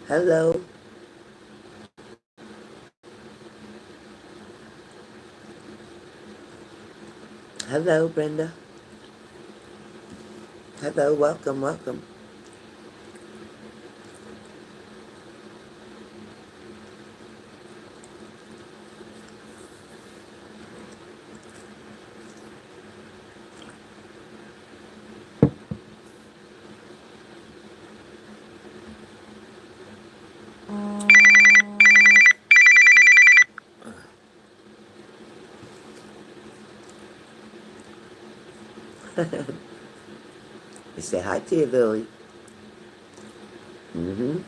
Hello. Hello, Brenda. Hello, welcome, welcome. You say hi to you, Lily. Mm-hmm.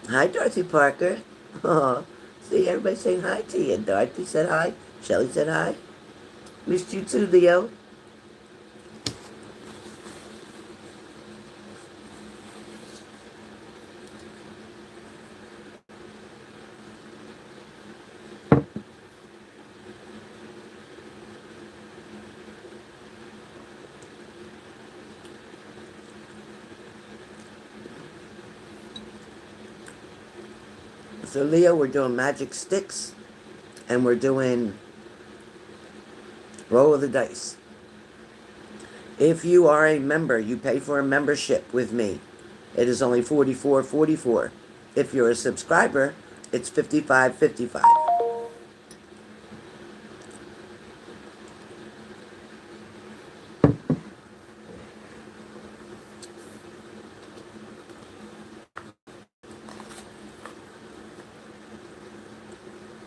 Hi, Dorothy Parker. Oh, see, everybody saying hi to you. Dorothy said hi. Shelly said hi. Missed you too, Leo. So, Leo, we're doing magic sticks, and we're doing roll of the dice. If you are a member, you pay for a membership with me. It is only $44.44. If you're a subscriber, it's $55.55.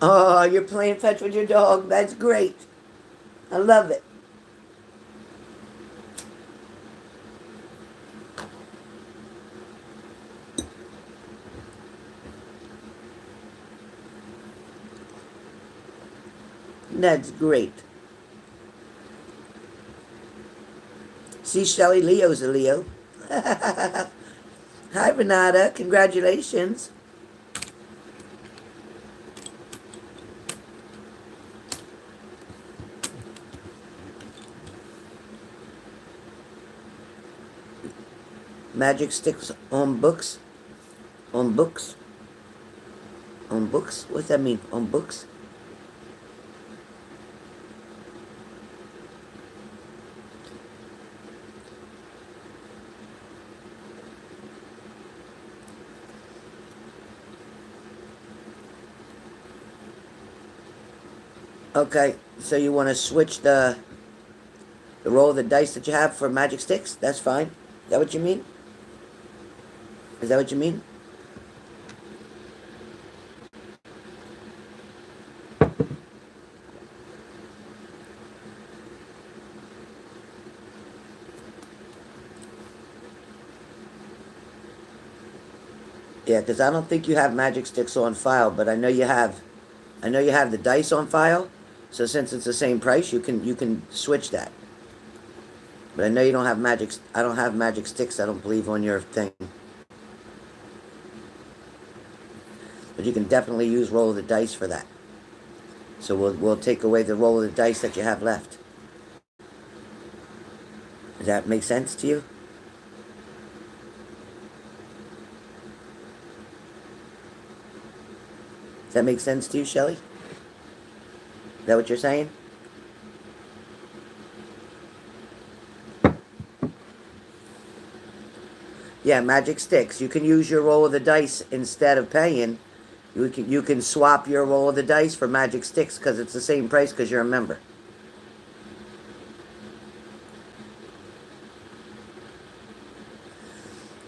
Oh, you're playing fetch with your dog. That's great. I love it. That's great. See, Shelly, Leo's a Leo. Hi, Renata. Congratulations. Magic sticks on books. On books. On books? What's that mean? On books? Okay, so you want to switch the roll of the dice that you have for magic sticks? That's fine. Is that what you mean? Is that what you mean? Yeah, because I don't think you have magic sticks on file, but I know you have. I know you have the dice on file. So since it's the same price, you can switch that. But I know you don't have magic. I don't have magic sticks. I don't believe on your thing. But you can definitely use roll of the dice for that. So we'll take away the roll of the dice that you have left. Does that make sense to you? Does that make sense to you, Shelly? Is that what you're saying? Yeah, magic sticks. You can use your roll of the dice instead of paying. You can swap your roll of the dice for magic sticks because it's the same price because you're a member.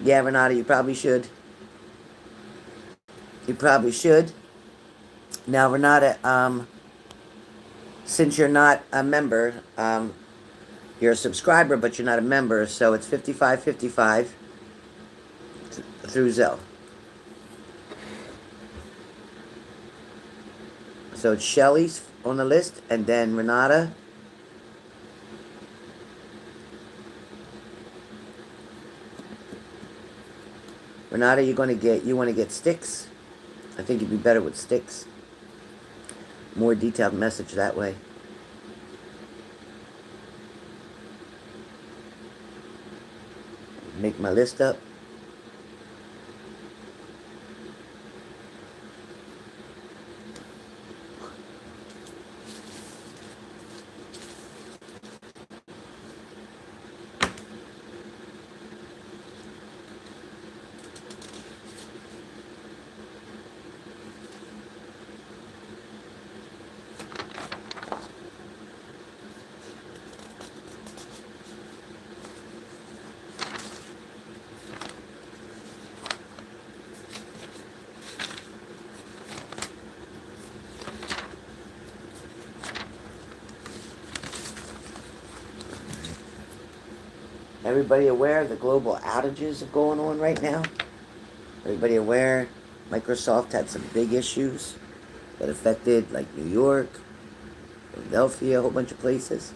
Yeah, Renata, you probably should. You probably should. Now, Renata, since you're not a member, you're a subscriber, but you're not a member, so it's 55.55 through Zelle. So it's Shelly's on the list, and then Renata. Renata, you want to get sticks? I think you'd be better with sticks. More detailed message that way. Make my list up. Everybody aware of the global outages going on right now? Everybody aware Microsoft had some big issues that affected like New York, Philadelphia, a whole bunch of places.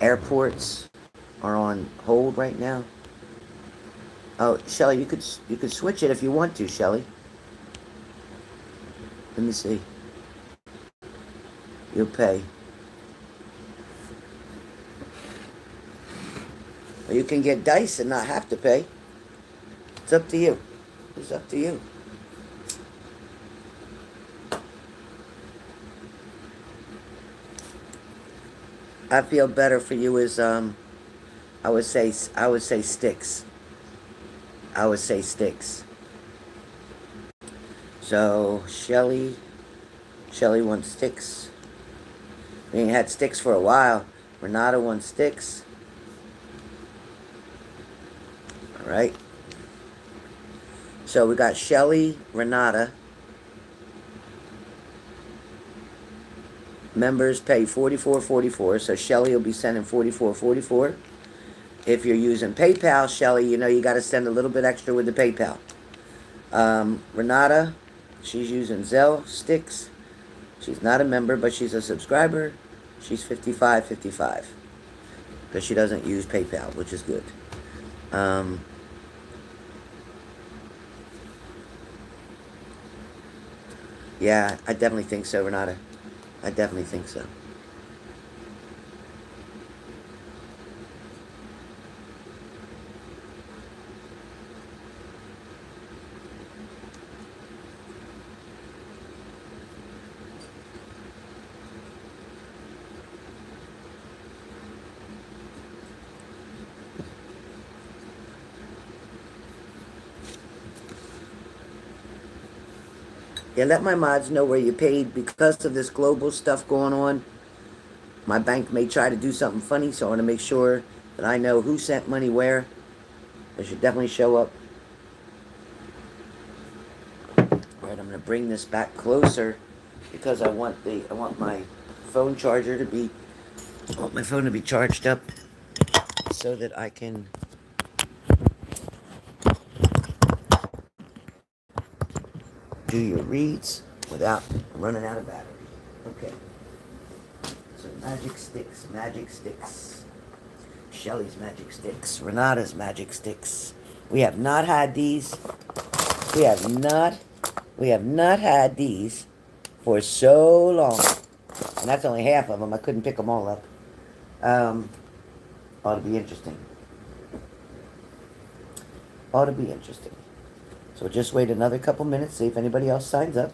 Airports are on hold right now. Oh, Shelly, you could switch it if you want to, Shelly. Let me see. You'll pay. Or you can get dice and not have to pay. It's up to you. It's up to you. I feel better for you is I would say sticks. I would say sticks. So Shelly wants sticks. We ain't had sticks for a while. Renata wants sticks. All right. So we got Shelly, Renata. Members pay $44.44. So Shelly will be sending $44.44. If you're using PayPal, Shelly, you know you got to send a little bit extra with the PayPal. Renata, she's using Zelle sticks. She's not a member, but she's a subscriber. She's $55.55 because she doesn't use PayPal, which is good. Yeah, I definitely think so, Renata. I definitely think so. Yeah, let my mods know where you paid because of this global stuff going on. My bank may try to do something funny, so I want to make sure that I know who sent money where. It should definitely show up. All right, I'm going to bring this back closer because I want my phone charger to be I want my phone to be charged up so that I can do your reads without running out of battery. Okay. So magic sticks, magic sticks. Shelly's magic sticks, Renata's magic sticks. We have not had these. We have not we have not had these for so long. And that's only half of them. I couldn't pick them all up. Um, ought to be interesting. Ought to be interesting. So just wait another couple minutes, see if anybody else signs up.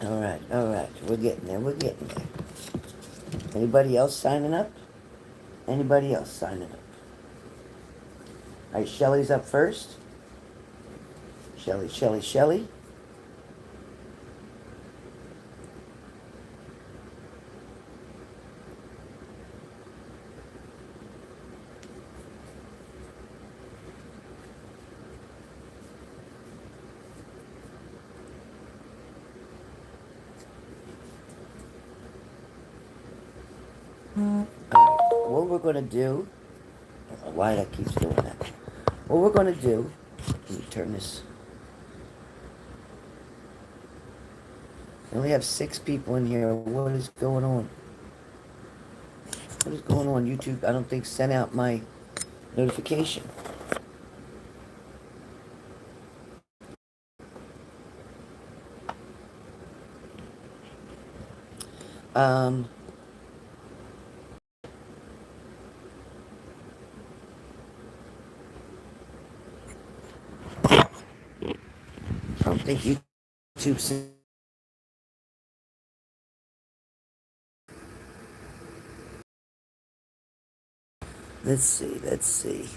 All right. We're getting there. We're getting there. Anybody else signing up? Anybody else signing up? All right, Shelly's up first. Shelly, Shelly, Shelly. All right. What we're going to do, I don't know why that keeps doing that. What we're going to do, let me turn this. We only have 6 people in here. What is going on? What is going on? YouTube, I don't think, sent out my notification. Um, I don't think YouTube sent. Let's see, let's see.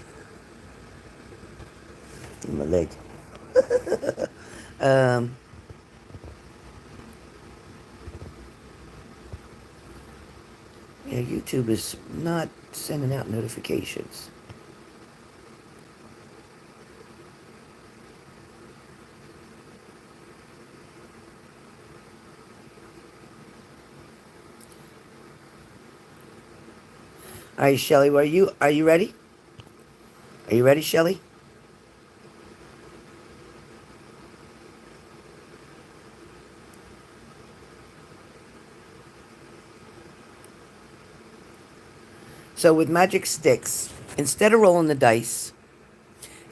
My leg. um, yeah, YouTube is not sending out notifications. All right, Shelly, are you ready? Are you ready, Shelly? So with magic sticks, instead of rolling the dice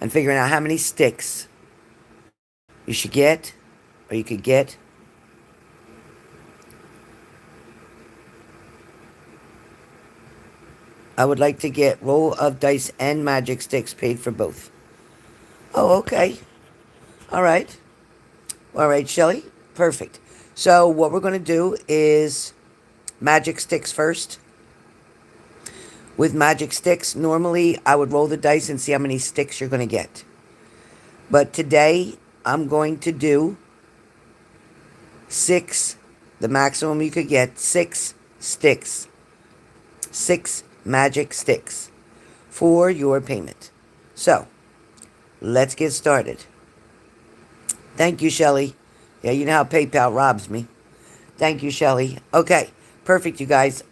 and figuring out how many sticks you should get, or you could get, I would like to get roll of dice and magic sticks paid for both. Oh, okay. All right. All right, Shelly. Perfect. So what we're going to do is magic sticks first. With magic sticks, normally I would roll the dice and see how many sticks you're going to get. But today, I'm going to do 6, the maximum you could get, 6 sticks. 6 magic sticks for your payment. So, let's get started. Thank you, Shelly. Yeah, you know how PayPal robs me. Thank you, Shelly. Okay, perfect, you guys.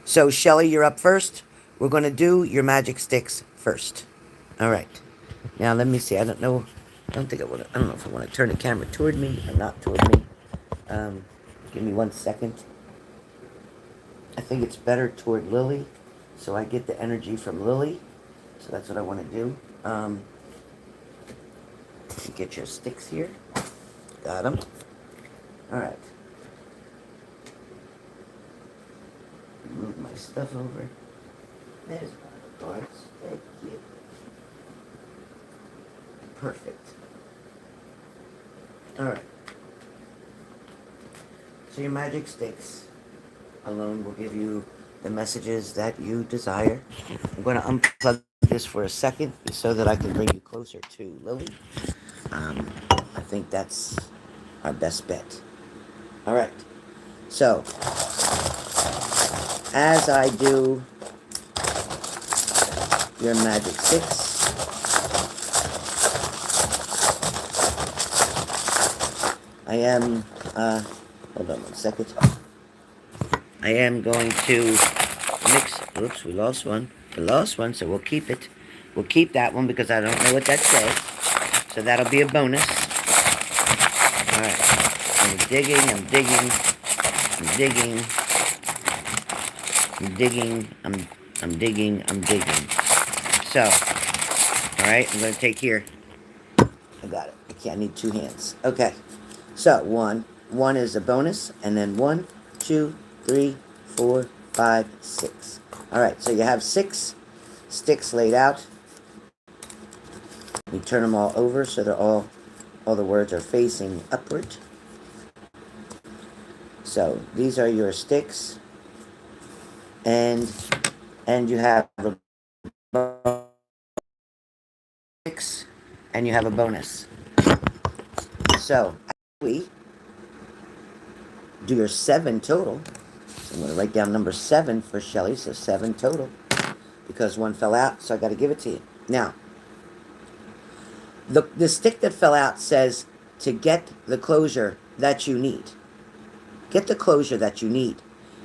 So, Shelly, you're up first. We're going to do your magic sticks first. All right. Now, let me see. I don't know. I don't think I want to. I don't know if I want to turn the camera toward me or not toward me. Um, Give me 1 second. I think it's better toward Lily, so I get the energy from Lily. So that's what I want to do. Get your sticks here. Got them. All right. Move my stuff over. There's my cards. Thank you. Perfect. All right. So your magic sticks alone will give you the messages that you desire. I'm going to unplug this for a second so that I can bring you closer to Lily. I think that's our best bet. All right. So, as I do your magic sticks, I am, hold on 1 second. I am going to mix, oops, we lost one. We lost one, so we'll keep it. We'll keep that one because I don't know what that says. So that'll be a bonus. Alright. I'm digging, I'm digging, I'm digging, I'm digging, I'm digging, I'm digging. So, alright, I'm going to take here. I got it. Okay, I need 2 hands. Okay. So, 1. 1 is a bonus, and then 1, 2, 3, 4, 5, 6. Alright, so you have 6 sticks laid out. You turn them all over so they're all All the words are facing upward. So these are your sticks, and you have a six, and you have a bonus. So we do your 7 total. So I'm going to write down number 7 for Shelly, so 7 total, because one fell out, so I got to give it to you. Now, the stick that fell out says to get the closure that you need. Get the closure that you need.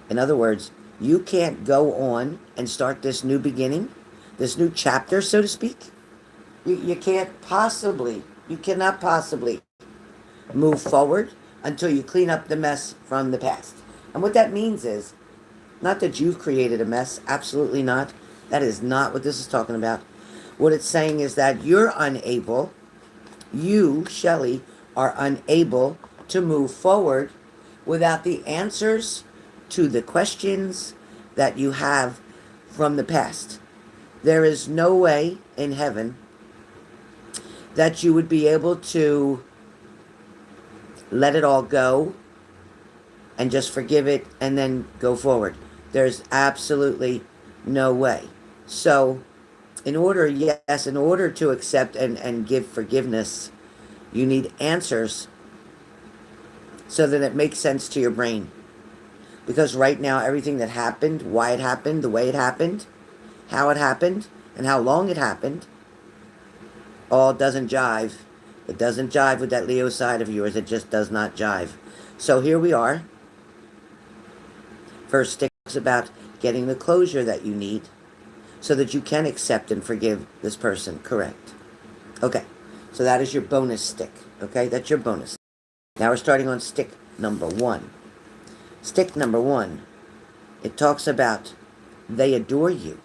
In other words, you can't go on and start this new beginning, this new chapter, so to speak. You can't possibly, you cannot possibly move forward until you clean up the mess from the past. And what that means is, not that you've created a mess, absolutely not. That is not what this is talking about. What it's saying is that you're unable, you, Shelly, are unable to move forward without the answers to the questions that you have from the past. There is no way in heaven that you would be able to let it all go and just forgive it and then go forward. There's absolutely no way. So, in order to accept and give forgiveness, you need answers so that it makes sense to your brain. Because right now, everything that happened, why it happened, the way it happened, how it happened, and how long it happened, all doesn't jive. It doesn't jive with that Leo side of yours. It just does not jive. So here we are. First stick is about getting the closure that you need so that you can accept and forgive this person. Correct. Okay. So that is your bonus stick. Okay? That's your bonus. Now we're starting on stick number 1. Stick number 1. It talks about they adore you.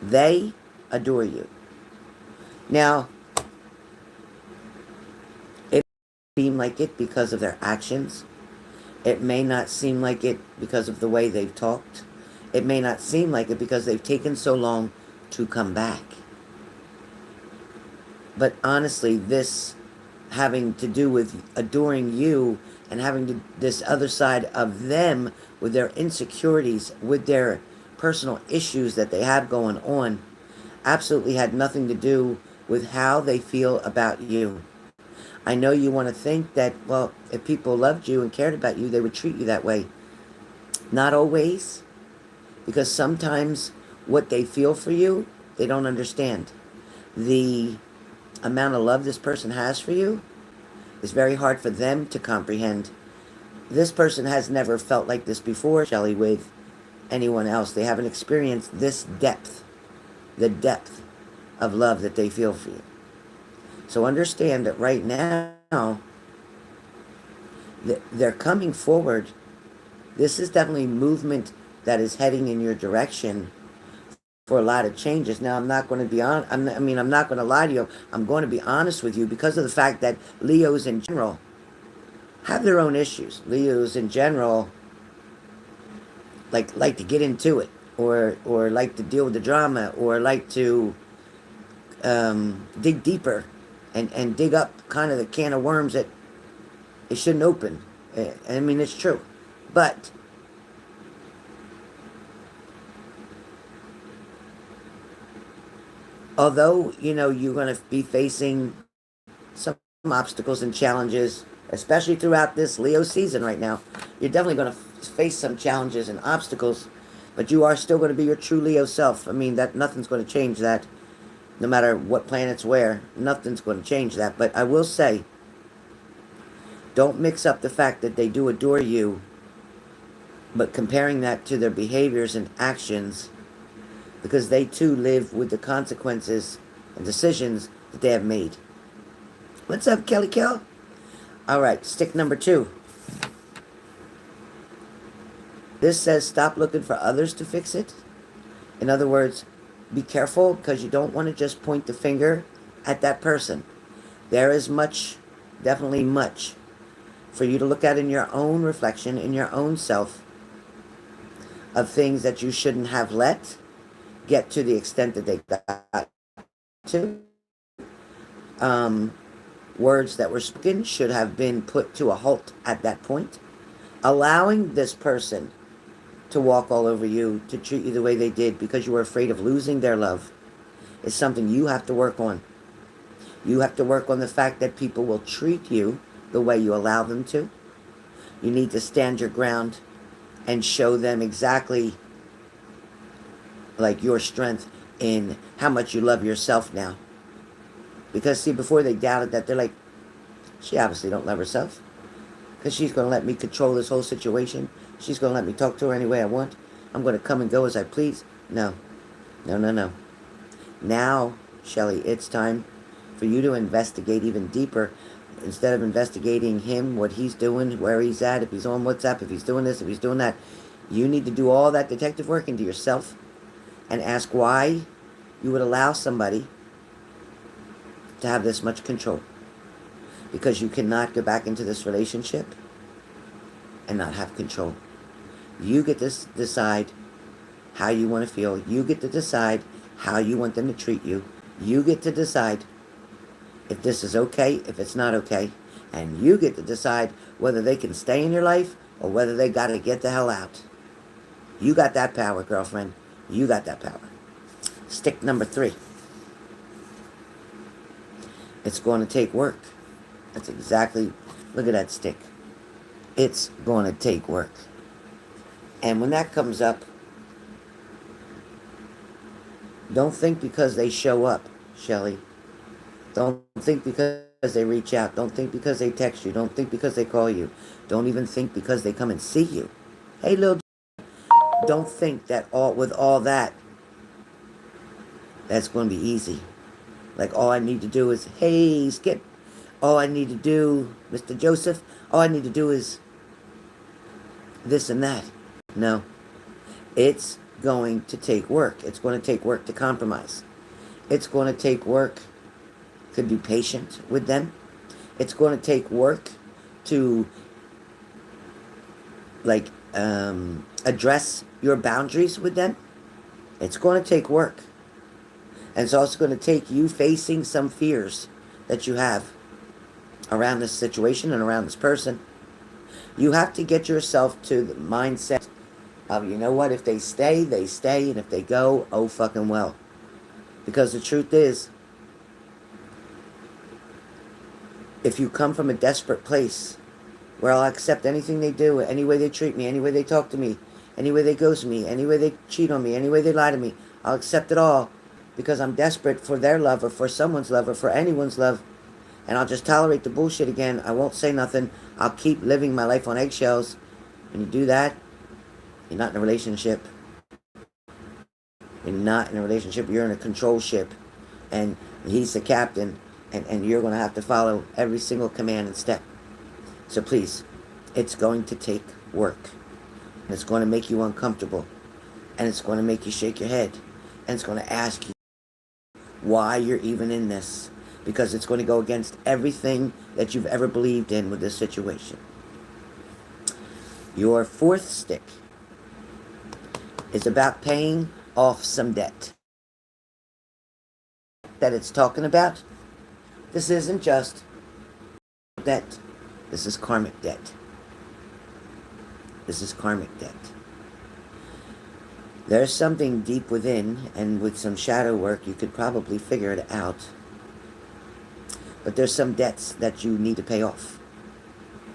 They adore you. Now, it may seem like it because of their actions. It may not seem like it because of the way they've talked. It may not seem like it because they've taken so long to come back. But honestly, this having to do with adoring you and having this other side of them with their insecurities, with their personal issues that they have going on, absolutely had nothing to do with how they feel about you. I know you want to think that, well, if people loved you and cared about you, they would treat you that way. Not always, because sometimes what they feel for you, they don't understand. The amount of love this person has for you is very hard for them to comprehend. This person has never felt like this before, Shelly, with anyone else. They haven't experienced this depth, the depth of love that they feel for you. So understand that right now, they're coming forward. This is definitely movement that is heading in your direction for a lot of changes. Now, I'm not going to be on. I'm not going to lie to you. I'm going to be honest with you because of the fact that Leos in general have their own issues. Leos in general like to get into it, or like to deal with the drama, or like to dig deeper and dig up kind of the can of worms that it shouldn't open. I mean, it's true. But although, you're going to be facing some obstacles and challenges, especially throughout this Leo season right now, you're definitely going to face some challenges and obstacles, but you are still going to be your true Leo self. I mean, that nothing's going to change that. No matter what planets where, nothing's going to change that. But I will say, don't mix up the fact that they do adore you, but comparing that to their behaviors and actions, because they too live with the consequences and decisions that they have made. What's up, Kelly Kell? All right, stick number 2. This says stop looking for others to fix it. In other words, be careful, because you don't want to just point the finger at that person. There is much, definitely much, for you to look at in your own reflection, in your own self, of things that you shouldn't have let get to the extent that they got to. Words that were spoken should have been put to a halt at that point. Allowing this person to walk all over you, to treat you the way they did because you were afraid of losing their love, is something you have to work on. You have to work on the fact that people will treat you the way you allow them to. You need to stand your ground and show them exactly like your strength in how much you love yourself now. Because see, before they doubted that, they're like, she obviously don't love herself. Because she's going to let me control this whole situation. She's going to let me talk to her any way I want. I'm going to come and go as I please. No. No, no, no. Now, Shelly, it's time for you to investigate even deeper. Instead of investigating him, what he's doing, where he's at, if he's on WhatsApp, if he's doing this, if he's doing that, you need to do all that detective work into yourself and ask why you would allow somebody to have this much control. Because you cannot go back into this relationship and not have control. You get to decide how you want to feel. You get to decide how you want them to treat you. You get to decide if this is okay, if it's not okay. And you get to decide whether they can stay in your life or whether they got to get the hell out. You got that power, girlfriend. You got that power. Stick number 3. It's going to take work. That's exactly, look at that stick. It's going to take work. And when that comes up, don't think because they show up, Shelly. Don't think because they reach out. Don't think because they text you. Don't think because they call you. Don't even think because they come and see you. Hey, little, don't think that with all that, that's going to be easy. Like all I need to do is, hey, Skip. All I need to do, Mr. Joseph, all I need to do is this and that. No. It's going to take work. It's going to take work to compromise. It's going to take work to be patient with them. It's going to take work to address your boundaries with them. It's going to take work. And it's also going to take you facing some fears that you have around this situation and around this person. You have to get yourself to the mindset of, you know what, if they stay, they stay, and if they go, oh fucking well. Because the truth is, if you come from a desperate place where I'll accept anything they do, any way they treat me, any way they talk to me, any way they ghost me, any way they cheat on me, any way they lie to me, I'll accept it all because I'm desperate for their love or for someone's love or for anyone's love. And I'll just tolerate the bullshit again. I won't say nothing. I'll keep living my life on eggshells. When you do that, you're not in a relationship. You're not in a relationship. You're in a control ship. And he's the captain. And you're going to have to follow every single command and step. So please, it's going to take work. And it's going to make you uncomfortable. And it's going to make you shake your head. And it's going to ask you why you're even in this. Because it's going to go against everything that you've ever believed in with this situation. Your 4th stick is about paying off some debt. That it's talking about, this isn't just debt. This is karmic debt. This is karmic debt. There's something deep within, and with some shadow work, you could probably figure it out. But there's some debts that you need to pay off.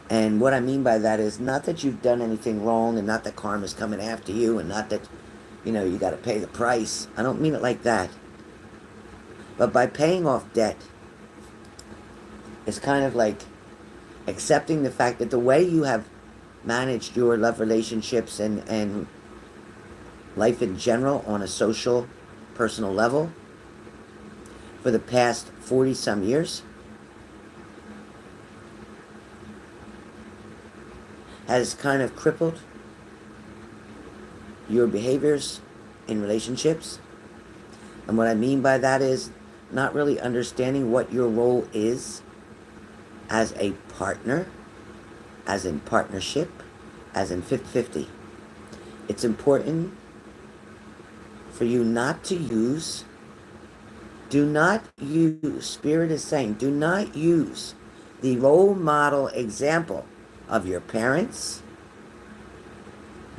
And what I mean by that is not that you've done anything wrong and not that karma's coming after you and not that, you got to pay the price. I don't mean it like that. But by paying off debt, it's kind of like accepting the fact that the way you have managed your love relationships and life in general on a social, personal level for the past 40-some years has kind of crippled your behaviors in relationships. And what I mean by that is not really understanding what your role is as a partner, as in partnership, as in 50-50. It's important for you not to use Do not use, Spirit is saying, do not use the role model example of your parents.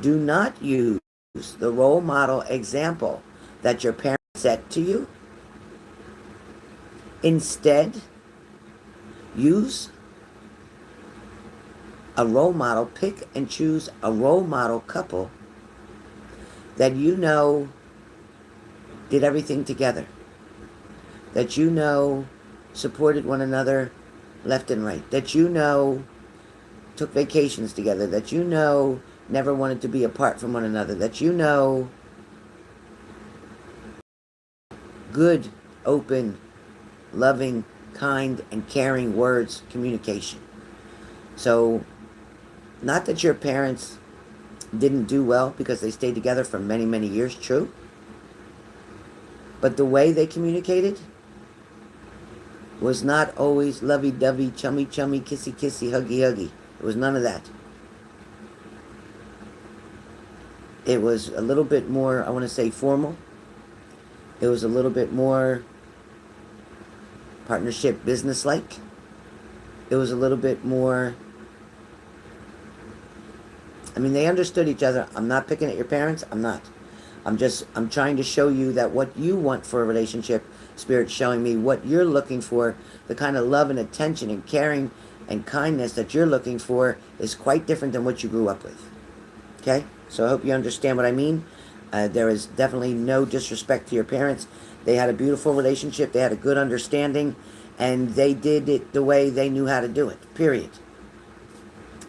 Do not use the role model example that your parents set to you. Instead, use a role model, pick and choose a role model couple that you know did everything together, that you know supported one another left and right, that you know took vacations together, that you know never wanted to be apart from one another, that you know good, open, loving, kind, and caring words, communication. So, not that your parents didn't do well because they stayed together for many, many years, true. But the way they communicated was not always lovey-dovey, chummy-chummy, kissy-kissy, huggy-huggy. It was none of that. It was a little bit more, I want to say, formal. It was a little bit more partnership, business-like. It was a little bit more, I mean, they understood each other. I'm not picking at your parents. I'm not. I'm trying to show you that what you want for a relationship, Spirit's showing me what you're looking for, the kind of love and attention and caring and kindness that you're looking for is quite different than what you grew up with. Okay? So I hope you understand what I mean. There is definitely no disrespect to your parents. They had a beautiful relationship. They had a good understanding. And they did it the way they knew how to do it. Period.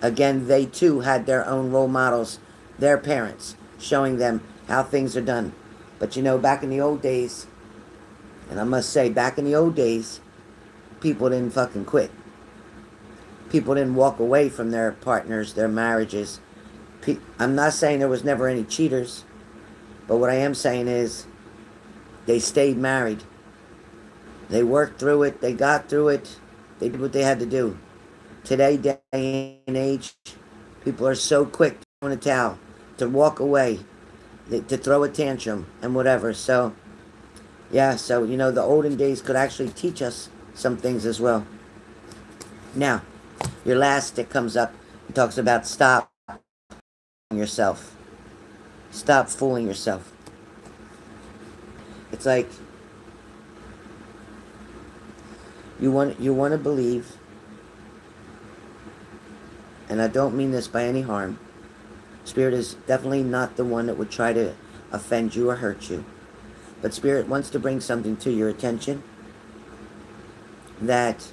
Again, they too had their own role models, their parents, showing them how things are done. But you know, back in the old days, and I must say, back in the old days, people didn't fucking quit. People didn't walk away from their partners, their marriages. I'm not saying there was never any cheaters, but what I am saying is they stayed married. They worked through it. They got through it. They did what they had to do. Today, day and age, people are so quick to throw in a towel, to walk away, to throw a tantrum and whatever. So, yeah, so, you know, the olden days could actually teach us some things as well. Now, your last stick comes up and talks about stop yourself. Stop fooling yourself. It's like you want to believe, and I don't mean this by any harm. Spirit is definitely not the one that would try to offend you or hurt you. But Spirit wants to bring something to your attention that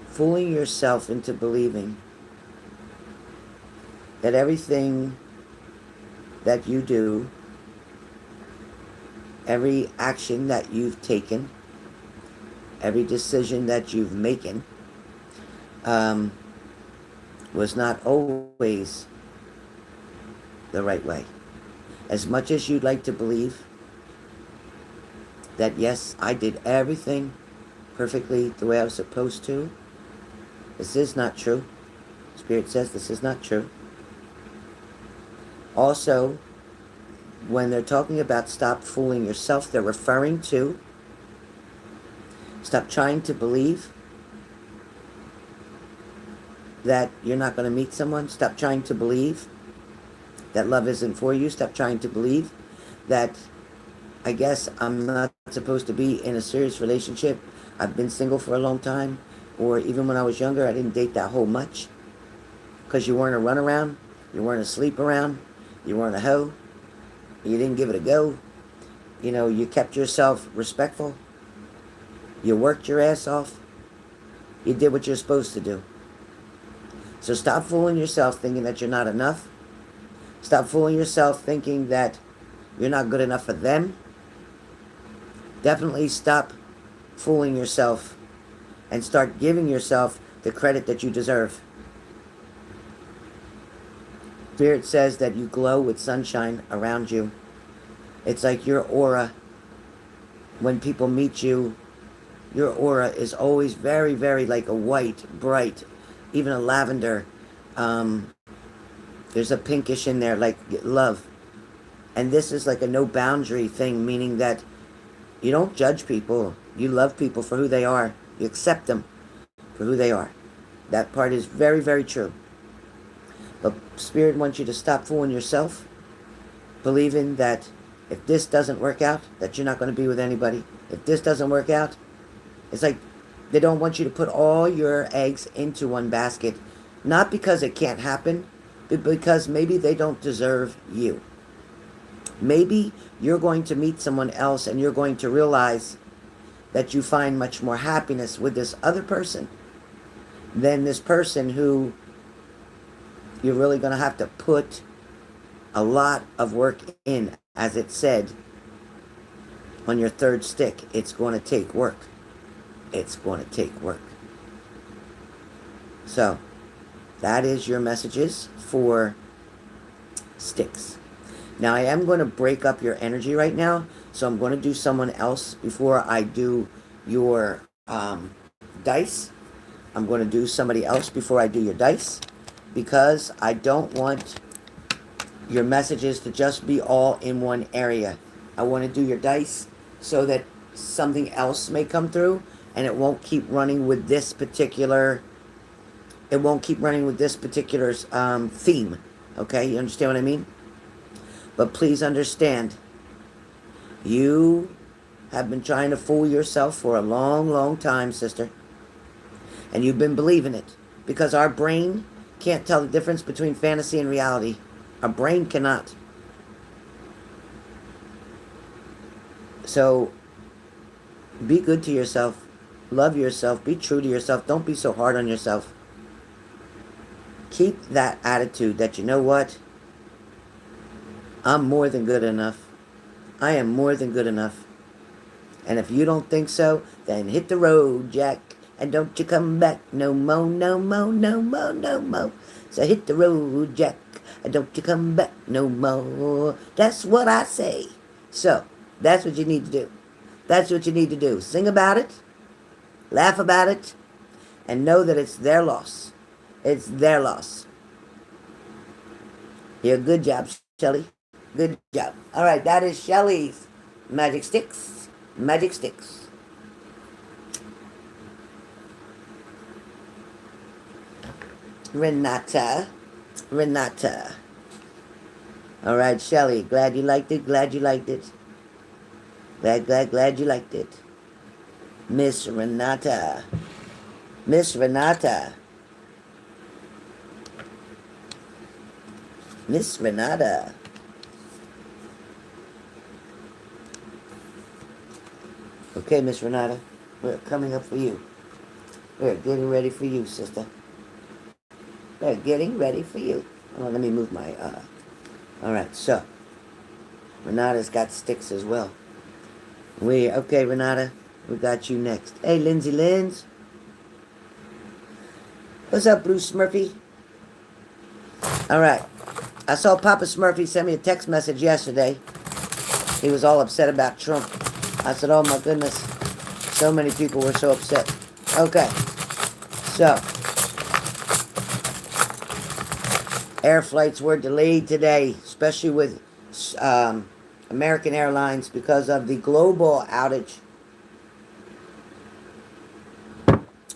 fooling yourself into believing that everything that you do, every action that you've taken, every decision that you've making, was not always the right way. As much as you'd like to believe that, yes, I did everything perfectly the way I was supposed to, this is not true. Spirit says this is not true. Also, when they're talking about stop fooling yourself, they're referring to stop trying to believe that you're not going to meet someone. Stop trying to believe that love isn't for you. Stop trying to believe that, I guess, I'm not supposed to be in a serious relationship. I've been single for a long time. Or even when I was younger, I didn't date that whole much. Because you weren't a runaround. You weren't a sleep around. You weren't a hoe. You didn't give it a go. You know, you kept yourself respectful. You worked your ass off. You did what you're supposed to do. So stop fooling yourself thinking that you're not enough. Stop fooling yourself thinking that you're not good enough for them. Definitely stop fooling yourself and start giving yourself the credit that you deserve. Spirit says that you glow with sunshine around you. It's like your aura. When people meet you, your aura is always very, very like a white, bright, even a lavender. There's a pinkish in there, like love. And this is like a no boundary thing, meaning that you don't judge people. You love people for who they are. You accept them for who they are. That part is very, very true. But Spirit wants you to stop fooling yourself, believing that if this doesn't work out, that you're not going to be with anybody. If this doesn't work out, it's like they don't want you to put all your eggs into one basket. Not because it can't happen, but because maybe they don't deserve you. Maybe you're going to meet someone else and you're going to realize that you find much more happiness with this other person than this person who you're really going to have to put a lot of work in. As it said on your third stick, it's going to take work. It's going to take work. So, that is your messages for sticks. Now, I am going to break up your energy right now, so I'm going to do someone else before I do your dice. I'm going to do somebody else before I do your dice, because I don't want your messages to just be all in one area. I want to do your dice so that something else may come through, and it won't keep running with this particular theme. Okay, you understand what I mean? But please understand, you have been trying to fool yourself for a long, long time, sister. And you've been believing it. Because our brain can't tell the difference between fantasy and reality. Our brain cannot. So, be good to yourself. Love yourself. Be true to yourself. Don't be so hard on yourself. Keep that attitude that, you know what? I'm more than good enough. I am more than good enough. And if you don't think so, then hit the road, Jack. And don't you come back no more, no more, no more, no more. So hit the road, Jack. And don't you come back no more. That's what I say. So, that's what you need to do. That's what you need to do. Sing about it. Laugh about it. And know that it's their loss. It's their loss. You're a good job, Shelly. Good job. All right, that is Shelly's magic sticks. Magic sticks. Renata. All right, Shelly. Glad you liked it. Glad you liked it. Glad you liked it. Miss Renata. Miss Renata. Miss Renata. Okay, Miss Renata, we're coming up for you. We're getting ready for you, sister. We're getting ready for you. Oh, let me move my, all right, so, Renata's got sticks as well. Okay, Renata, we got you next. Hey, Lindsay Linz. What's up, Bruce Smurfy? All right, I saw Papa Smurfy send me a text message yesterday. He was all upset about Trump. I said, oh my goodness, so many people were so upset. Okay, so, air flights were delayed today, especially with American Airlines because of the global outage,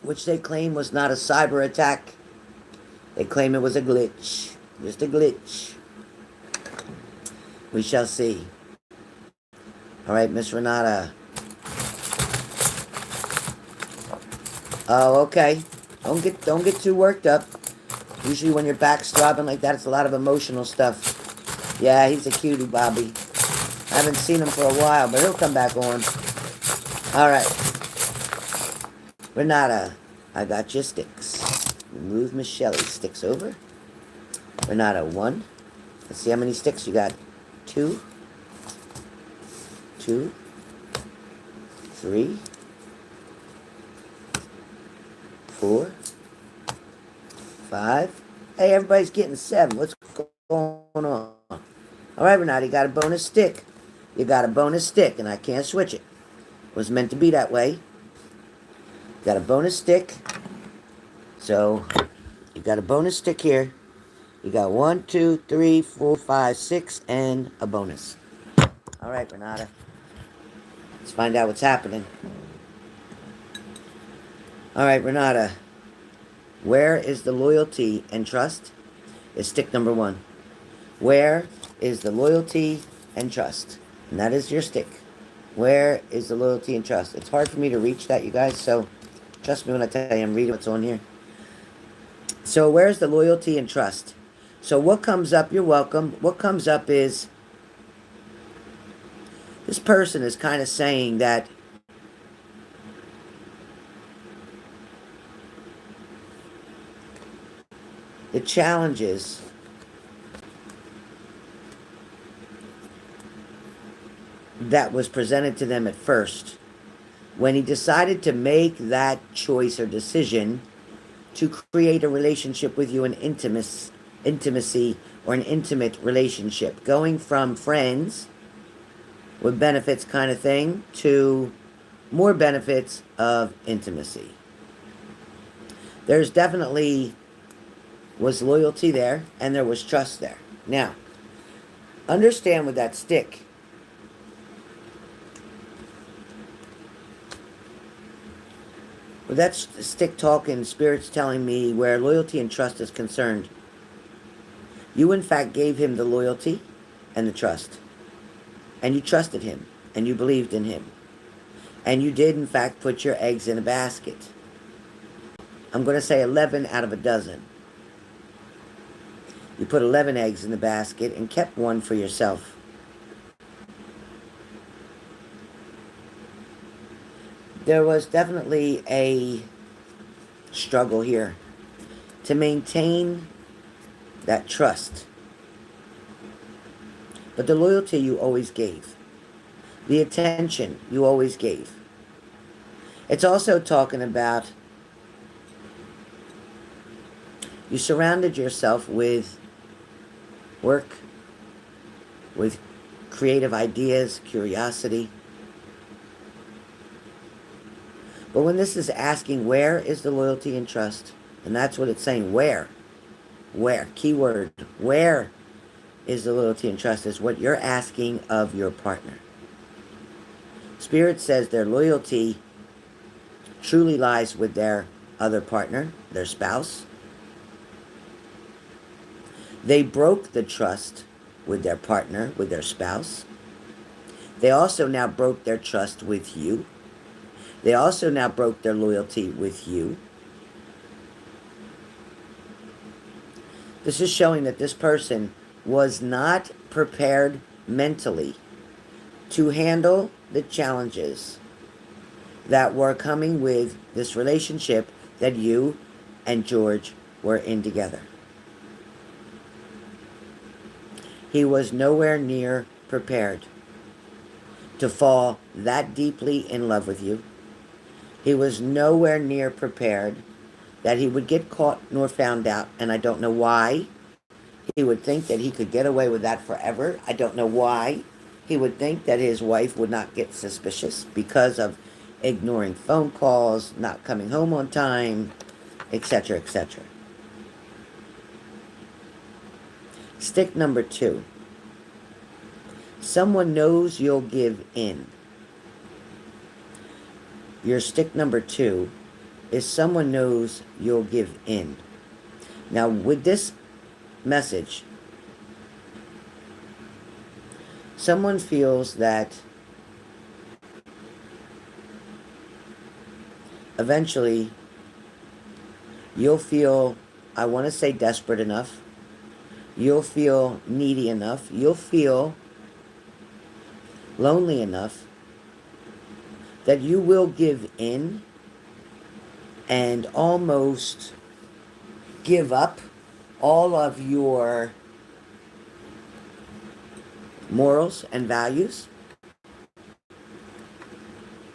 which they claim was not a cyber attack. They claim it was a glitch, just a glitch. We shall see. All right, Miss Renata. Oh, okay. Don't get too worked up. Usually when your back's throbbing like that, it's a lot of emotional stuff. Yeah, he's a cutie, Bobby. I haven't seen him for a while, but he'll come back on. All right. Renata, I got your sticks. Move Miss Shelly's sticks over. Renata, 1. Let's see how many sticks you got. 2. 2, 3, 4, 5. Hey, everybody's getting 7. What's going on? All right, Renata, you got a bonus stick. You got a bonus stick, and I can't switch it. It was meant to be that way. Got a bonus stick. So, you got a bonus stick here. You got 1, 2, 3, 4, 5, 6, and a bonus. All right, Renata. Let's find out what's happening. All right, Renata. Where is the loyalty and trust? Is stick number 1. Where is the loyalty and trust? And that is your stick. Where is the loyalty and trust? It's hard for me to reach that, you guys, so trust me when I tell you I'm reading what's on here. So where's the loyalty and trust? So what comes up, you're welcome. What comes up is this person is kind of saying that the challenges that was presented to them at first, when he decided to make that choice or decision to create a relationship with you, an intimacy or an intimate relationship, going from friends with benefits kind of thing to more benefits of intimacy. There's definitely was loyalty there and there was trust there. Now, understand with that stick, with that stick talking, Spirit's telling me where loyalty and trust is concerned, you in fact gave him the loyalty and the trust. And you trusted him. And you believed in him. And you did in fact put your eggs in a basket. I'm going to say 11 out of a dozen. You put 11 eggs in the basket and kept one for yourself. There was definitely a struggle here to maintain that trust. But the loyalty you always gave. The attention you always gave. It's also talking about you surrounded yourself with work, with creative ideas, curiosity. But when this is asking where is the loyalty and trust, and that's what it's saying, where, keyword, where is the loyalty and trust is what you're asking of your partner. Spirit says their loyalty truly lies with their other partner, their spouse. They broke the trust with their partner, with their spouse. They also now broke their trust with you. They also now broke their loyalty with you. This is showing that this person was not prepared mentally to handle the challenges that were coming with this relationship that you and George were in together. He was nowhere near prepared to fall that deeply in love with you. He was nowhere near prepared that he would get caught nor found out, and I don't know why he would think that he could get away with that forever. I don't know why he would think that his wife would not get suspicious because of ignoring phone calls, not coming home on time, etc., etc. Stick number 2. Someone knows you'll give in. Your stick number 2 is someone knows you'll give in. Now, with this message, someone feels that eventually you'll feel, I want to say desperate enough, you'll feel needy enough, you'll feel lonely enough that you will give in and almost give up all of your morals and values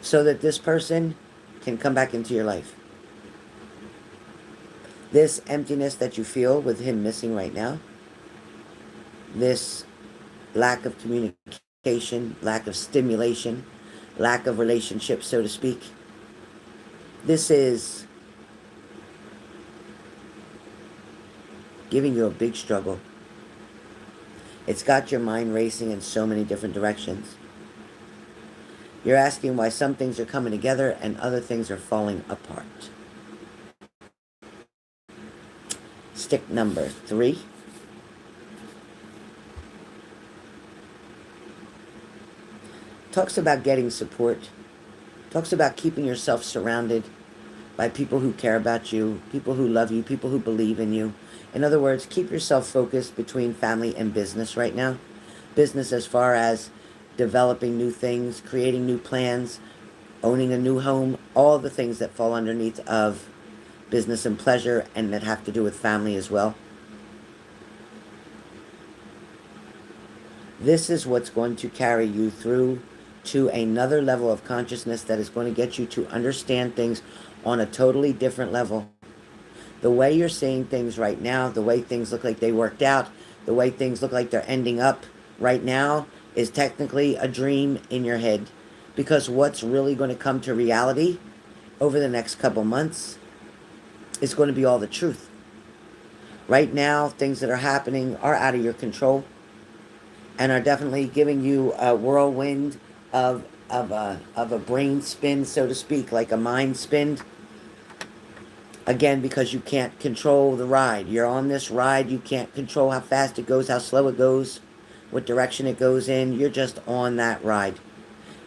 so that this person can come back into your life. This emptiness that you feel with him missing right now, this lack of communication, lack of stimulation, lack of relationship, so to speak, this is giving you a big struggle. It's got your mind racing in so many different directions. You're asking why some things are coming together and other things are falling apart. Stick number 3. Talks about getting support. Talks about keeping yourself surrounded by people who care about you, people who love you, people who believe in you. In other words, keep yourself focused between family and business right now. Business as far as developing new things, creating new plans, owning a new home, all the things that fall underneath of business and pleasure and that have to do with family as well. This is what's going to carry you through to another level of consciousness that is going to get you to understand things on a totally different level. The way you're seeing things right now, the way things look like they worked out, the way things look like they're ending up right now is technically a dream in your head. Because what's really going to come to reality over the next couple months is going to be all the truth. Right now, things that are happening are out of your control and are definitely giving you a whirlwind of a brain spin, so to speak, like a mind spin. Again, because you can't control the ride. You're on this ride. You can't control how fast it goes, how slow it goes, what direction it goes in. You're just on that ride.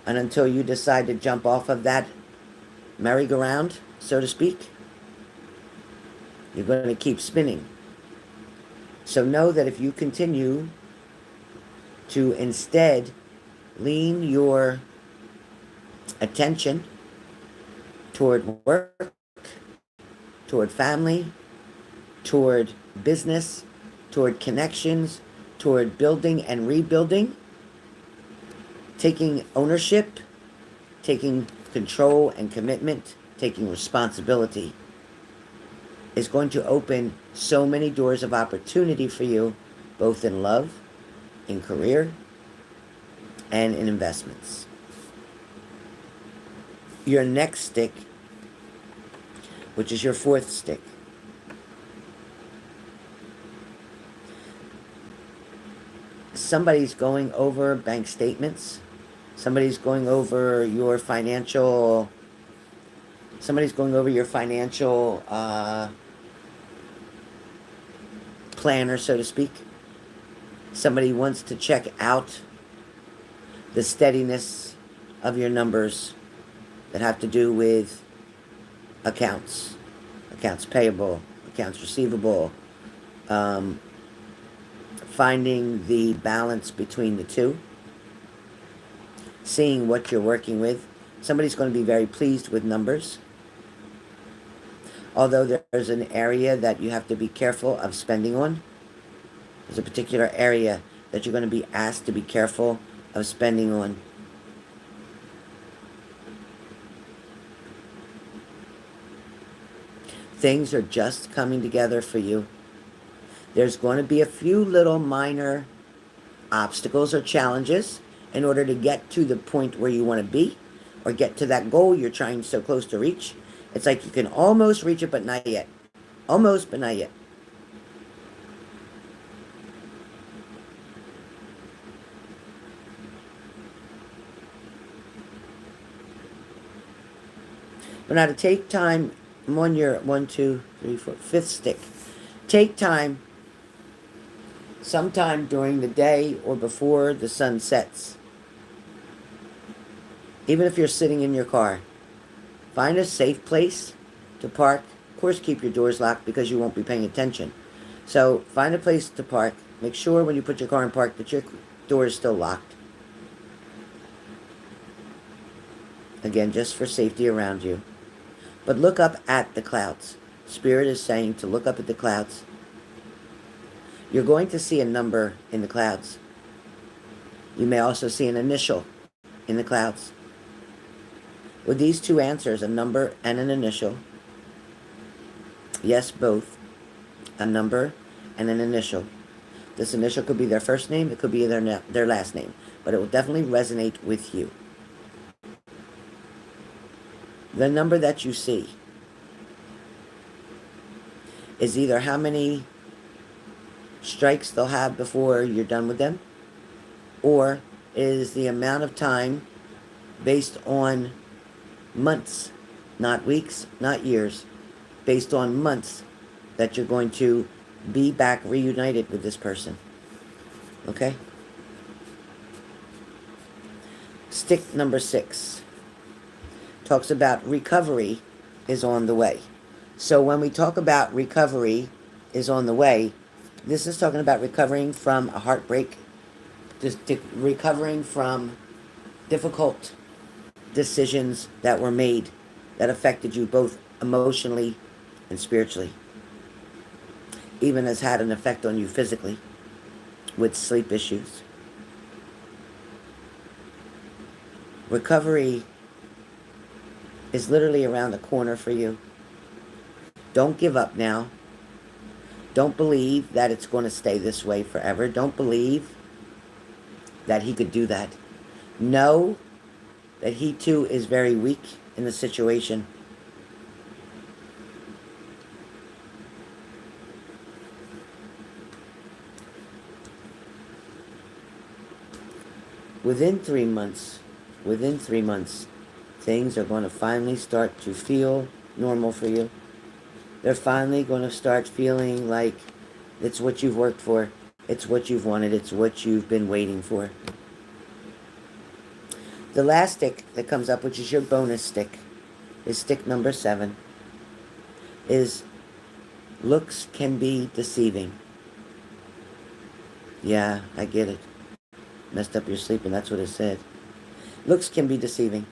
And until you decide to jump off of that merry-go-round, so to speak, you're going to keep spinning. So know that if you continue to instead lean your attention toward work, toward family, toward business, toward connections, toward building and rebuilding, taking ownership, taking control and commitment, taking responsibility, is going to open so many doors of opportunity for you, both in love, in career, and in investments. Your next stick, which is your 4th stick, somebody's going over bank statements. Somebody's going over your financial planner, so to speak. Somebody wants to check out the steadiness of your numbers that have to do with accounts payable, accounts receivable, finding the balance between the two, seeing what you're working with. Somebody's going to be very pleased with numbers. Although there's an area that you have to be careful of spending on. There's a particular area that you're going to be asked to be careful of spending on. Things are just coming together for you. There's going to be a few little minor obstacles or challenges in order to get to the point where you want to be or get to that goal you're trying so close to reach. It's like you can almost reach it, but not yet. Almost, but not yet. But now to take time, I'm on your 1, 2, 3, 4, 5th stick. Take time sometime during the day or before the sun sets. Even if you're sitting in your car, find a safe place to park. Of course, keep your doors locked because you won't be paying attention. So find a place to park. Make sure when you put your car in park that your door is still locked. Again, just for safety around you. But look up at the clouds. Spirit is saying to look up at the clouds. You're going to see a number in the clouds. You may also see an initial in the clouds. With these two answers, a number and an initial, yes, both, a number and an initial. This initial could be their first name, it could be their last name, but it will definitely resonate with you. The number that you see is either how many strikes they'll have before you're done with them, or is the amount of time based on months, not weeks, not years, based on months that you're going to be back reunited with this person. Okay? Stick number 6 talks about recovery is on the way. So when we talk about recovery is on the way, this is talking about recovering from a heartbreak, just recovering from difficult decisions that were made that affected you both emotionally and spiritually. Even has had an effect on you physically with sleep issues. Recovery is literally around the corner for you. Don't give up now. Don't believe that it's going to stay this way forever. Don't believe that he could do that. Know that he too is very weak in the situation. Within 3 months, things are going to finally start to feel normal for you. They're finally going to start feeling like it's what you've worked for. It's what you've wanted. It's what you've been waiting for. The last stick that comes up, which is your bonus stick, is stick number 7, is looks can be deceiving. Yeah, I get it. Messed up your sleep, and that's what it said. Looks can be deceiving.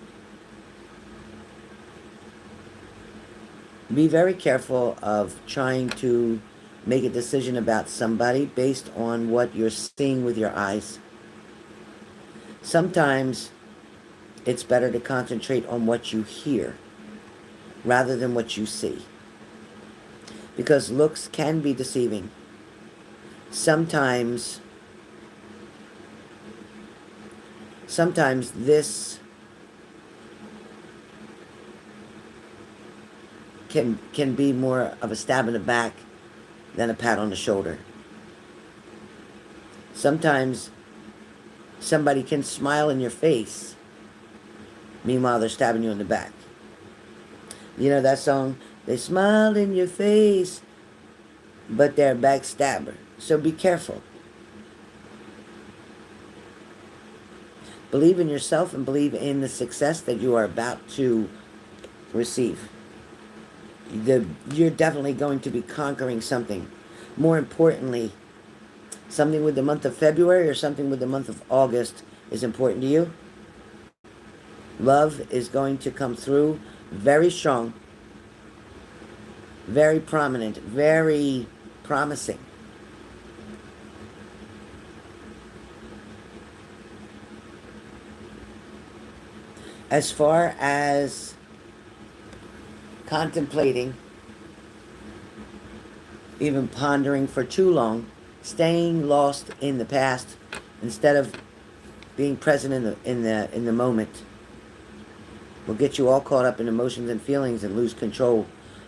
Be very careful of trying to make a decision about somebody based on what you're seeing with your eyes. Sometimes it's better to concentrate on what you hear rather than what you see, because looks can be deceiving. Sometimes this can be more of a stab in the back than a pat on the shoulder. Sometimes somebody can smile in your face, meanwhile they're stabbing you in the back. You know that song? They smiled in your face, but they're a backstabber. So be careful. Believe in yourself and believe in the success that you are about to receive. You're definitely going to be conquering something. More importantly, something with the month of February or something with the month of August is important to you. Love is going to come through very strong, very prominent, very promising. As far as contemplating, even pondering for too long, staying lost in the past instead of being present in the moment, will get you all caught up in emotions and feelings and lose control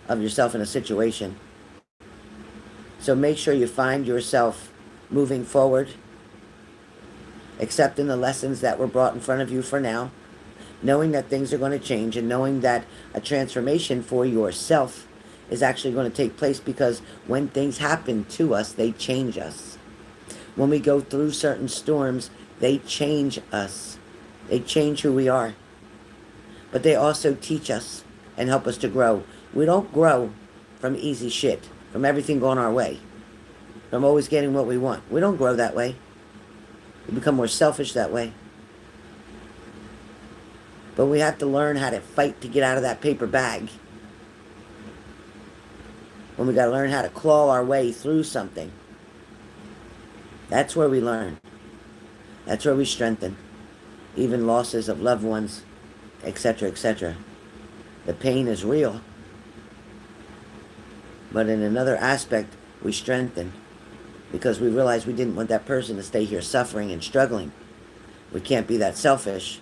of yourself in a situation. So make sure you find yourself moving forward, accepting the lessons that were brought in front of you for now, knowing that things are going to change, and knowing that a transformation for yourself is actually going to take place, because when things happen to us, they change us. When we go through certain storms, they change us. They change who we are. But they also teach us and help us to grow. We don't grow from easy shit, from everything going our way, from always getting what we want. We don't grow that way. We become more selfish that way. But we have to learn how to fight to get out of that paper bag. When we got to learn how to claw our way through something. That's where we learn. That's where we strengthen. Even losses of loved ones, etc., etc. The pain is real. But in another aspect, we strengthen. Because we realize we didn't want that person to stay here suffering and struggling. We can't be that selfish.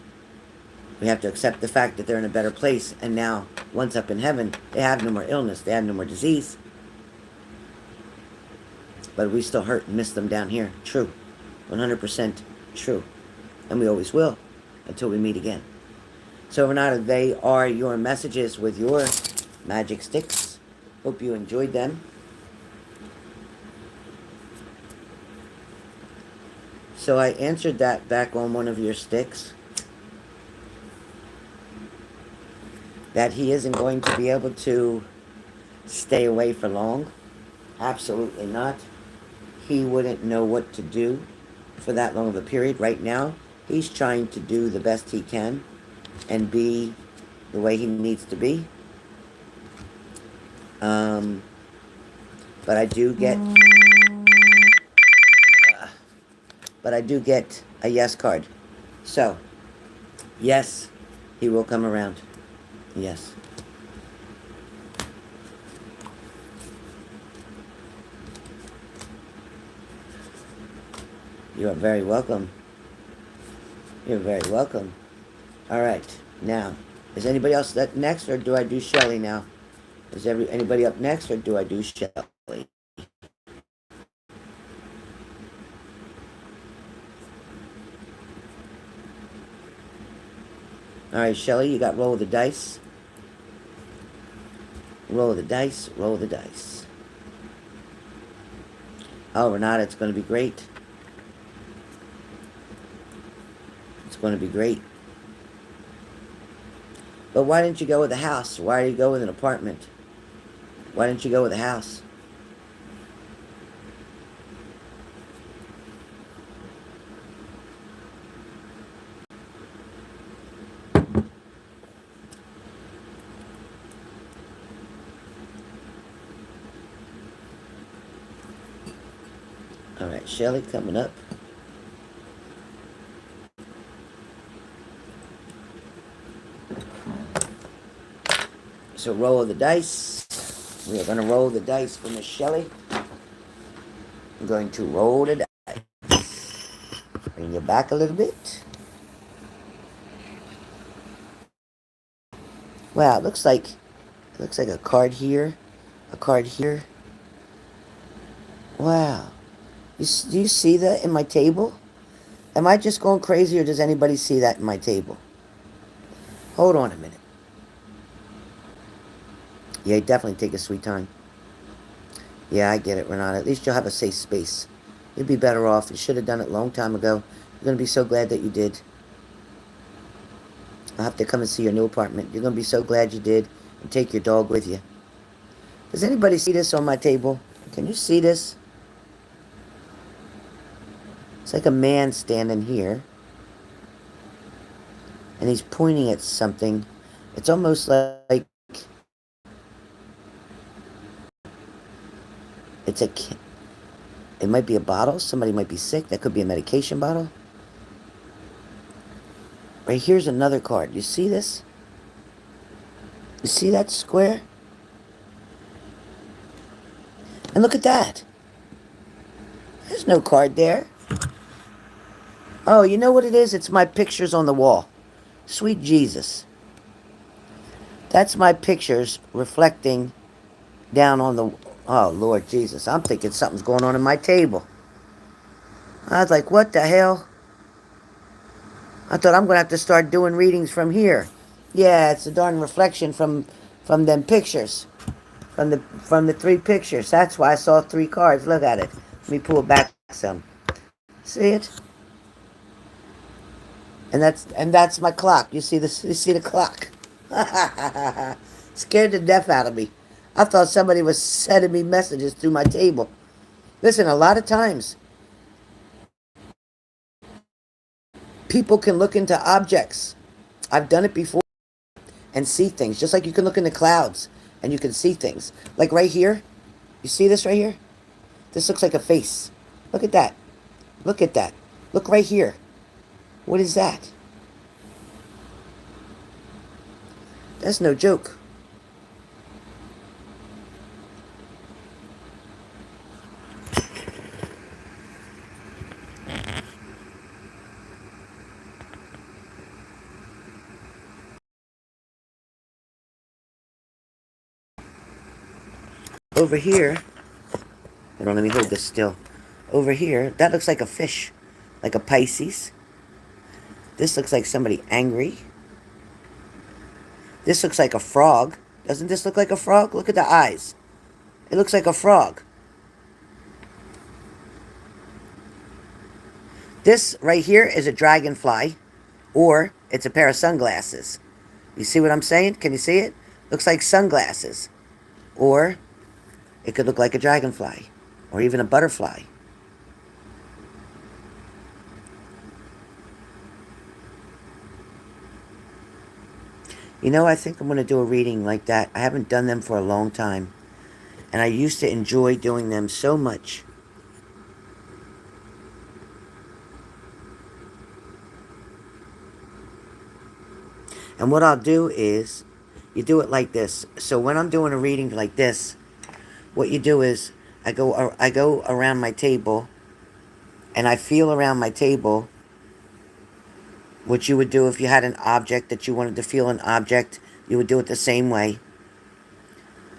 We have to accept the fact that they're in a better place, and now, once up in heaven, they have no more illness, they have no more disease. But we still hurt and miss them down here. True. 100% true. And we always will until we meet again. So, Renata, they are your messages with your magic sticks. Hope you enjoyed them. So I answered that back on one of your sticks. That he isn't going to be able to stay away for long. Absolutely not. He wouldn't know what to do for that long of a period. Right now, he's trying to do the best he can and be the way he needs to be. But I do get, a yes card. So, yes, he will come around. Yes. You are very welcome. You're very welcome. All right. Now, is anybody else that next, or do I do Shelly now? Is anybody up next, or do I do Shelly? All right, Shelly, you got roll of the dice. Roll of the dice. Roll of the dice. Oh, Renata, it's going to be great. It's going to be great. But why didn't you go with a house? Why did you go with an apartment? Why didn't you go with a house? All right, Shelly coming up. So roll of the dice. We are going to roll the dice for Miss Shelly. I'm going to roll the dice. Bring you back a little bit. Wow, it looks like a card here, a card here. Wow. Do you see that in my table? Am I just going crazy, or does anybody see that in my table? Hold on a minute. Yeah, definitely take a sweet time. Yeah, I get it, Renata. At least you'll have a safe space. You'd be better off. You should have done it a long time ago. You're going to be so glad that you did. I'll have to come and see your new apartment. You're going to be so glad you did. And take your dog with you. Does anybody see this on my table? Can you see this? It's like a man standing here. And he's pointing at something. It's almost like it's it might be a bottle. Somebody might be sick. That could be a medication bottle. Right here's another card. You see this? You see that square? And look at that. There's no card there. Oh, you know what it is? It's my pictures on the wall. Sweet Jesus. That's my pictures reflecting down on the... Oh, Lord Jesus. I'm thinking something's going on in my table. I was like, what the hell? I thought I'm going to have to start doing readings from here. Yeah, it's a darn reflection from them pictures. From the three pictures. That's why I saw three cards. Look at it. Let me pull back some. See it? And that's my clock. You see this? You see the clock? Scared the death out of me. I thought somebody was sending me messages through my table. Listen, a lot of times people can look into objects. I've done it before and see things. Just like you can look in the clouds and you can see things. Like right here. You see this right here? This looks like a face. Look at that. Look at that. Look right here. What is that? That's no joke. Over here, Hold on, let me hold this still. Over here, that looks like a fish, like a Pisces. This looks like somebody angry. This looks like a frog. Doesn't this look like a frog? Look at the eyes. It looks like a frog. This right here is a dragonfly, or it's a pair of sunglasses. You see what I'm saying? Can you see it? Looks like sunglasses. Or it could look like a dragonfly, or even a butterfly. You know, I think I'm going to do a reading like that. I haven't done them for a long time. And I used to enjoy doing them so much. And what I'll do is, you do it like this. So when I'm doing a reading like this, what you do is, I go around my table, and I feel around my table what you would do if you had an object that you wanted to feel an object. You would do it the same way.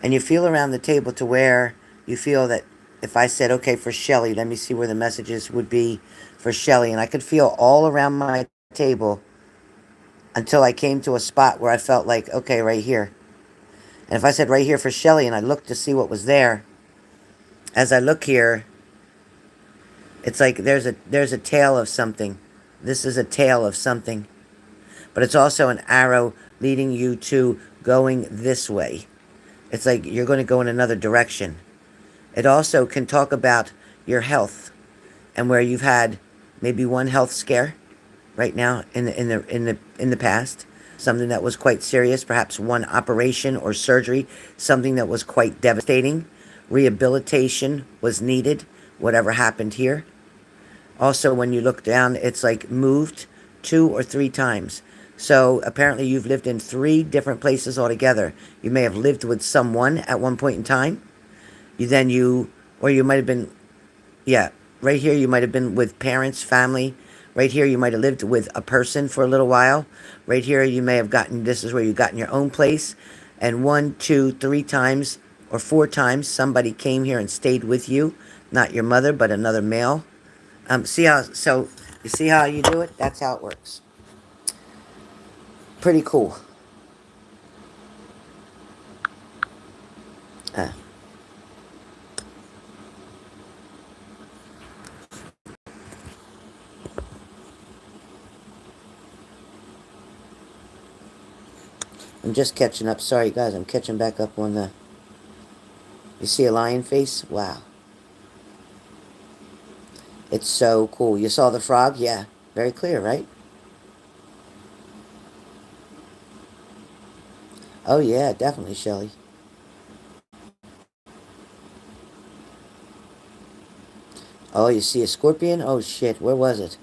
And you feel around the table to where you feel that if I said, okay, for Shelly, let me see where the messages would be for Shelly. And I could feel all around my table until I came to a spot where I felt like, okay, right here. And if I said right here for Shelly and I looked to see what was there, as I look here, it's like there's a tail of something. This is a tail of something. But it's also an arrow leading you to going this way. It's like you're going to go in another direction. It also can talk about your health and where you've had maybe one health scare right now in the past, something that was quite serious, perhaps one operation or surgery, something that was quite devastating. Rehabilitation was needed, whatever happened here. Also, when you look down, it's like moved 2 or 3 times. So apparently you've lived in 3 different places altogether. You may have lived with someone at one point in time. Or you might have been, yeah, right here you might have been with parents, family. Right here you might have lived with a person for a little while. Right here you may have gotten, this is where you got in your own place. And 1, 2, 3 times or 4 times somebody came here and stayed with you. Not your mother, but another male. So you see how you do it? That's how it works. Pretty cool. Uh, I'm just catching up. Sorry, guys. I'm catching back up on the... You see a lion face? Wow. It's so cool. You saw the frog? Yeah. Very clear, right? Oh, yeah. Definitely, Shelly. Oh, you see a scorpion? Oh, shit. Where was it?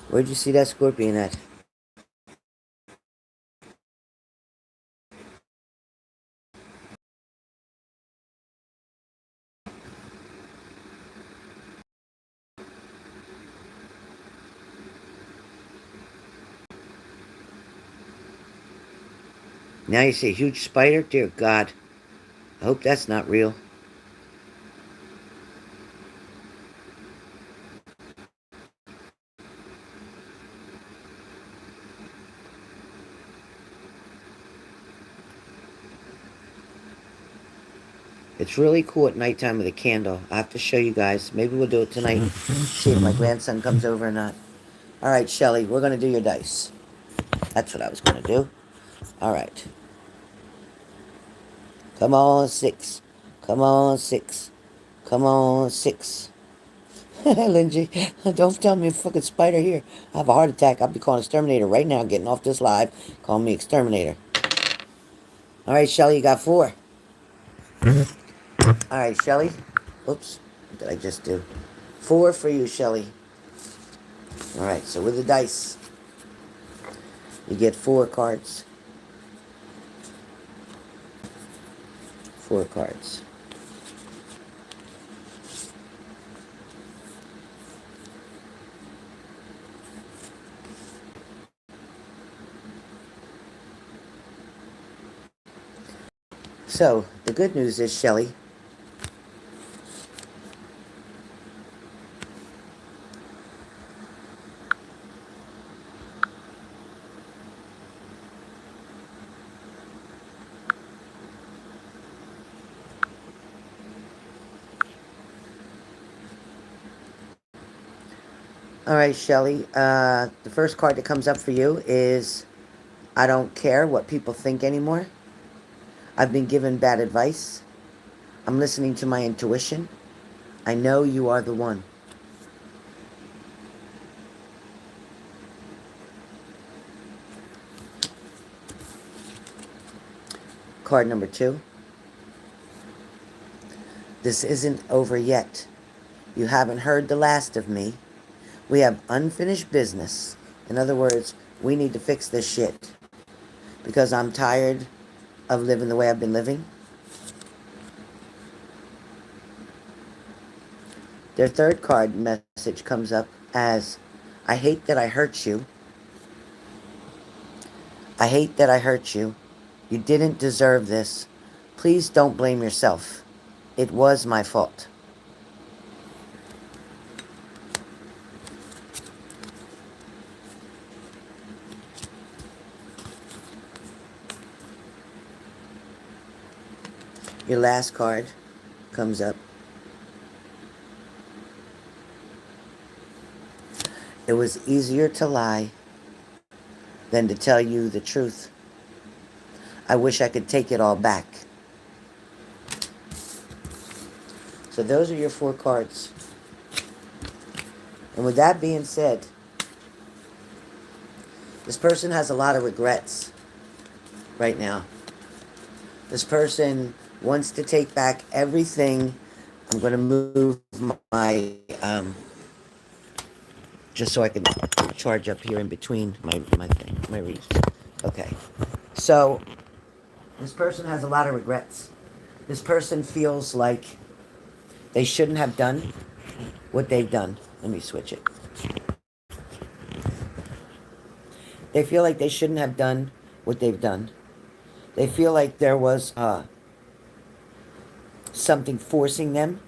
Where'd you see that scorpion at? Now you see a huge spider? Dear God. I hope that's not real. It's really cool at nighttime with a candle. I have to show you guys. Maybe we'll do it tonight. See if my grandson comes over or not. All right, Shelly, we're going to do your dice. That's what I was going to do. All right. Come on, 6. Come on, 6. Come on, 6. Lindsay, don't tell me a fucking spider here. I have a heart attack. I'll be calling Exterminator right now, getting off this live. Calling me Exterminator. All right, Shelly, you got 4. All right, Shelly. Oops. What did I just do? 4 for you, Shelly. All right, so with the dice, you get 4 cards. 4 cards. So, the good news is, Shelly, All right, Shelly. The first card that comes up for you is I don't care what people think anymore. I've been given bad advice. I'm listening to my intuition. I know you are the one. Card number two. This isn't over yet. You haven't heard the last of me. We have unfinished business. In other words, we need to fix this shit because I'm tired of living the way I've been living. Their third card message comes up as I hate that I hurt you. I hate that I hurt you. You didn't deserve this. Please don't blame yourself. It was my fault. Your last card comes up. It was easier to lie than to tell you the truth. I wish I could take it all back. So those are your four cards. And with that being said, this person has a lot of regrets right now. This person wants to take back everything. I'm going to move my, just so I can charge up here in between my thing, my reach. Okay. So this person has a lot of regrets. This person feels like they shouldn't have done what they've done. Let me switch it. They feel like they shouldn't have done what they've done. They feel like there was something forcing them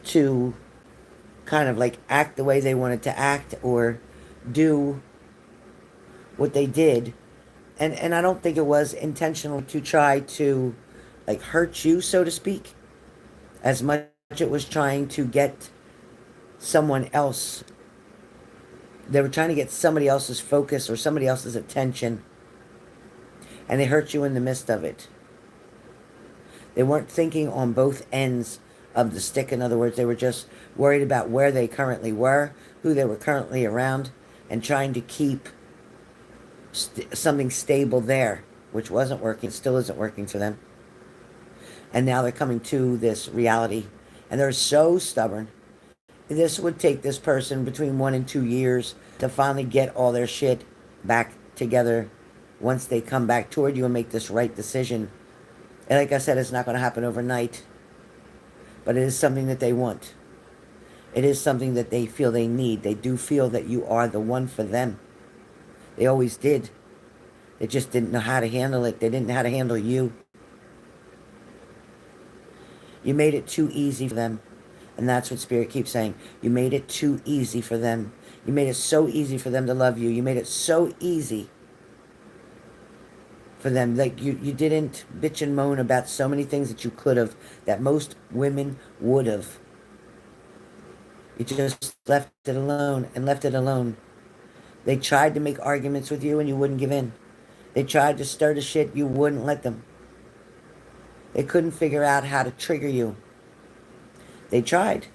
to kind of like act the way they wanted to act or do what they did. And I don't think it was intentional to try to like hurt you, so to speak, as much it was trying to get someone else. They were trying to get somebody else's focus or somebody else's attention, and they hurt you in the midst of it. They weren't thinking on both ends of the stick. In other words, they were just worried about where they currently were, who they were currently around, and trying to keep something stable there, which wasn't working, still isn't working for them. And now they're coming to this reality, and they're so stubborn. This would take this person between 1 and 2 years to finally get all their shit back together once they come back toward you and make this right decision. And like I said, it's not going to happen overnight, but it is something that they want. It is something that they feel they need. They do feel that you are the one for them. They always did. They just didn't know how to handle it. They didn't know how to handle you. You made it too easy for them. And that's what Spirit keeps saying. You made it too easy for them. You made it so easy for them to love you. You made it so easy for them. Like you didn't bitch and moan about so many things that you could have, that most women would have. You just left it alone and left it alone. They tried to make arguments with you and you wouldn't give in. They tried to stir the shit, you wouldn't let them. They couldn't figure out how to trigger you. They tried.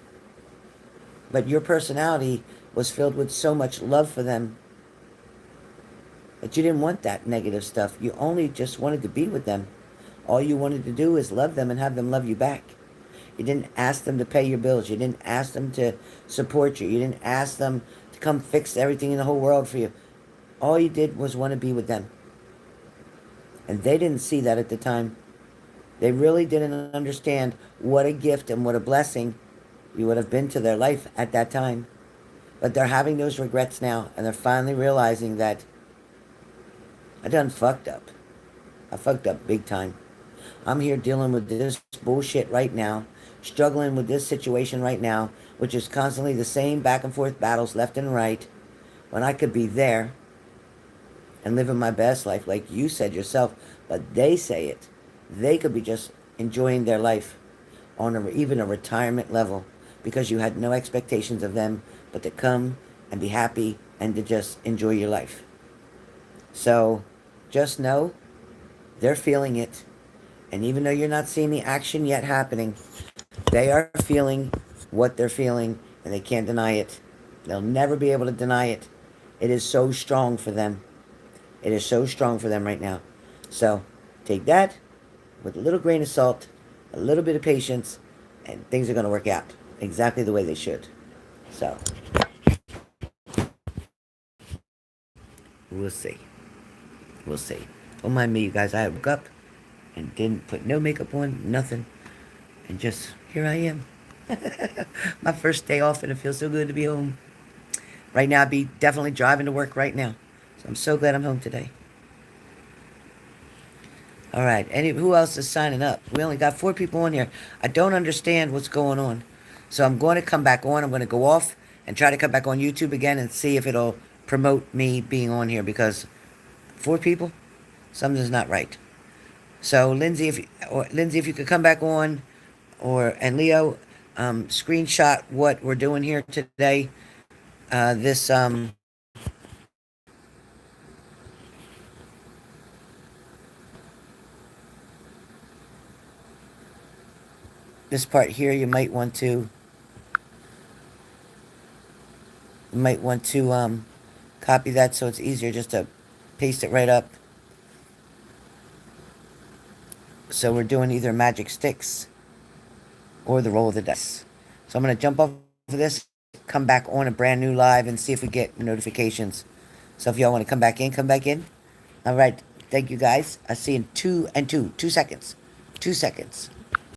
But your personality was filled with so much love for them that you didn't want that negative stuff. You only just wanted to be with them. All you wanted to do is love them and have them love you back. You didn't ask them to pay your bills. You didn't ask them to support you. You didn't ask them to come fix everything in the whole world for you. All you did was want to be with them. And they didn't see that at the time. They really didn't understand what a gift and what a blessing you would have been to their life at that time. But they're having those regrets now, and they're finally realizing that I done fucked up. I fucked up big time. I'm here dealing with this bullshit right now, struggling with this situation right now, which is constantly the same back and forth battles left and right, when I could be there and living my best life like you said yourself. But they say it. They could be just enjoying their life on even a retirement level because you had no expectations of them but to come and be happy and to just enjoy your life. So just know they're feeling it. And even though you're not seeing the action yet happening, they are feeling what they're feeling and they can't deny it. They'll never be able to deny it. It is so strong for them. It is so strong for them right now. So take that with a little grain of salt, a little bit of patience, and things are going to work out exactly the way they should. So we'll see. We'll see. Don't mind me, you guys. I woke up and didn't put no makeup on, nothing. And just, here I am. My first day off, and it feels so good to be home. Right now, I'd be definitely driving to work right now. So I'm so glad I'm home today. All right. Who else is signing up? We only got 4 people on here. I don't understand what's going on. So I'm going to come back on. I'm going to go off and try to come back on YouTube again and see if it'll promote me being on here, because 4 people, something's not right. So Lindsay, if you could come back on, and Leo, screenshot what we're doing here today. This part here, you might want to copy that so it's easier just to paste it right up. So we're doing either magic sticks or the roll of the dice. So I'm going to jump off of this, come back on a brand new live, and see if we get notifications. So if y'all want to come back in, come back in. All right. Thank you, guys. I'll see you in 2 seconds. 2 seconds.